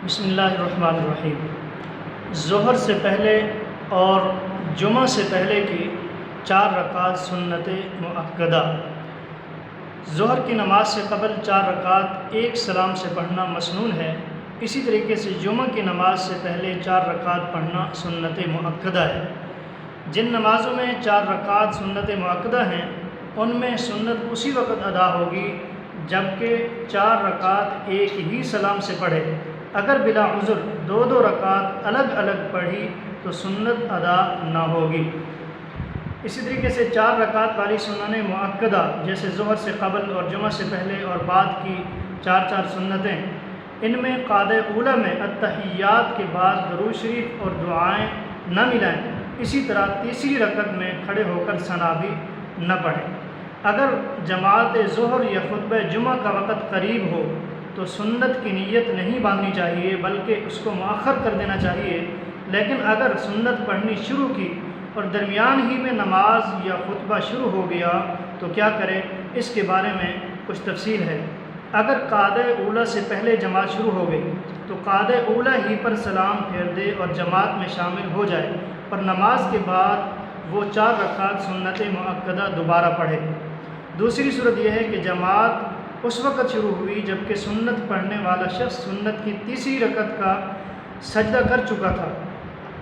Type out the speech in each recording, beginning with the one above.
بسم اللہ الرحمن الرحیم۔ ظہر سے پہلے اور جمعہ سے پہلے کی 4 رکعات سنت مؤکدہ۔ ظہر کی نماز سے قبل 4 رکعات ایک سلام سے پڑھنا مسنون ہے۔ اسی طریقے سے جمعہ کی نماز سے پہلے 4 رکعات پڑھنا سنت مؤکدہ ہے۔ جن نمازوں میں 4 رکعات سنت مؤکدہ ہیں ان میں سنت اسی وقت ادا ہوگی جبکہ 4 رکعات ایک ہی سلام سے پڑھے۔ اگر بلا عذر 2 رکعات الگ الگ پڑھی تو سنت ادا نہ ہوگی۔ اسی طریقے سے 4 رکعات والی سنن مؤکدہ جیسے ظہر سے قبل اور جمعہ سے پہلے اور بعد کی 4 سنتیں، ان میں قعدہ اولیٰ میں التحیات کے بعد درود شریف اور دعائیں نہ ملائیں۔ اسی طرح تیسری رکعت میں کھڑے ہو کر ثنا بھی نہ پڑھیں۔ اگر جماعت ظہر یا خطبہ جمعہ کا وقت قریب ہو تو سنت کی نیت نہیں باندھنی چاہیے بلکہ اس کو مؤخر کر دینا چاہیے، لیکن اگر سنت پڑھنی شروع کی اور درمیان ہی میں نماز یا خطبہ شروع ہو گیا تو کیا کریں، اس کے بارے میں کچھ تفصیل ہے۔ اگر قعدہ اولیٰ سے پہلے جماعت شروع ہو گئی تو قعدہ اولیٰ ہی پر سلام پھیر دے اور جماعت میں شامل ہو جائے، اور نماز کے بعد وہ 4 رکعات سنت مؤکدہ دوبارہ پڑھے۔ دوسری صورت یہ ہے کہ جماعت اس وقت شروع ہوئی جبکہ سنت پڑھنے والا شخص سنت کی تیسری رکعت کا سجدہ کر چکا تھا،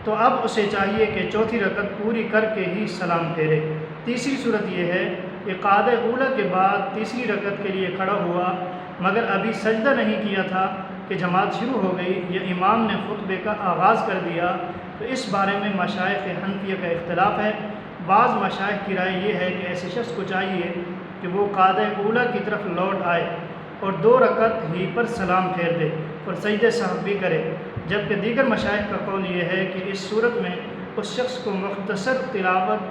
تو اب اسے چاہیے کہ چوتھی رکعت پوری کر کے ہی سلام پھیرے۔ تیسری صورت یہ ہے کہ قعدہ اولیٰ کے بعد تیسری رکعت کے لیے کھڑا ہوا مگر ابھی سجدہ نہیں کیا تھا کہ جماعت شروع ہو گئی یا امام نے خطبے کا آغاز کر دیا، تو اس بارے میں مشائخ حنفیہ کا اختلاف ہے۔ بعض مشائخ کی رائے یہ ہے کہ ایسے شخص کو چاہیے کہ وہ قعدہ اولیٰ کی طرف لوٹ آئے اور 2 رکعت ہی پر سلام پھیر دے اور سجدہ سہو بھی کرے، جبکہ دیگر مشائخ کا قول یہ ہے کہ اس صورت میں اس شخص کو مختصر تلاوت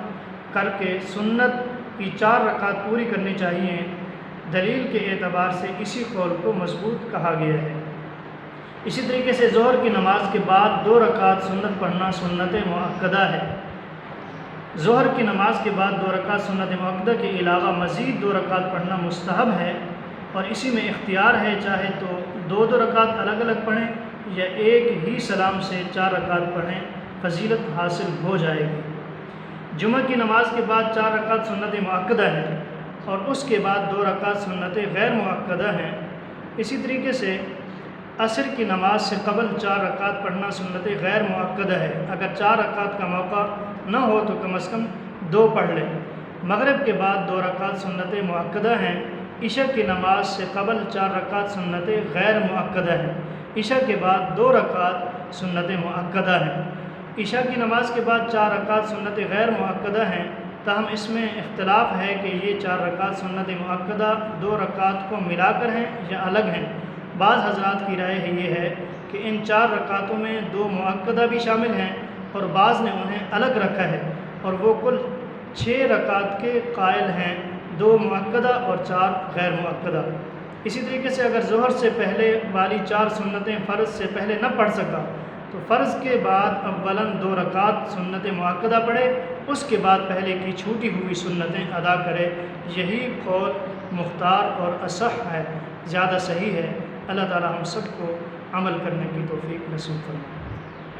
کر کے سنت کی 4 رکعات پوری کرنی چاہیے۔ دلیل کے اعتبار سے اسی قول کو مضبوط کہا گیا ہے۔ اسی طریقے سے ظہر کی نماز کے بعد 2 رکعات سنت پڑھنا سنت مؤکدہ ہے۔ ظہر کی نماز کے بعد 2 رکعات سنت مؤکدہ کے علاوہ مزید 2 رکعات پڑھنا مستحب ہے، اور اسی میں اختیار ہے، چاہے تو 2 رکعات الگ الگ پڑھیں یا ایک ہی سلام سے 4 رکعات پڑھیں، فضیلت حاصل ہو جائے گی۔ جمعہ کی نماز کے بعد 4 رکعات سنت مؤکدہ ہیں اور اس کے بعد 2 رکعات سنت غیر مؤکدہ ہیں۔ اسی طریقے سے عصر کی نماز سے قبل 4 رکعات پڑھنا سنت غیر مؤکدہ ہے۔ اگر 4 رکعات کا موقع نہ ہو تو کم از کم 2 پڑھ لیں۔ مغرب کے بعد 2 رکعات سنت مؤکدہ ہیں۔ عشاء کی نماز سے قبل 4 رکعات سنت غیر مؤکدہ ہیں۔ عشاء کے بعد 2 رکعات سنت مؤکدہ ہیں۔ عشاء کی نماز کے بعد 4 رکعات سنت غیر مؤکدہ ہیں، تاہم اس میں اختلاف ہے کہ یہ 4 رکعات سنت مؤکدہ 2 رکعات کو ملا کر ہیں یا الگ ہیں۔ بعض حضرات کی رائے یہ ہے کہ ان 4 رکعتوں میں 2 مؤکدہ بھی شامل ہیں اور بعض نے انہیں الگ رکھا ہے، اور وہ کل 6 رکعات کے قائل ہیں، 2 مؤکدہ اور 4 غیر مؤکدہ۔ اسی طریقے سے اگر ظہر سے پہلے والی 4 سنتیں فرض سے پہلے نہ پڑھ سکا تو فرض کے بعد اولاً 2 رکعات سنت مؤکدہ پڑھے، اس کے بعد پہلے کی چھوٹی ہوئی سنتیں ادا کرے۔ یہی قول مختار اور اصح ہے، زیادہ صحیح ہے۔ اللہ تعالی ہم سب کو عمل کرنے کی توفیق نصیب فرمائے۔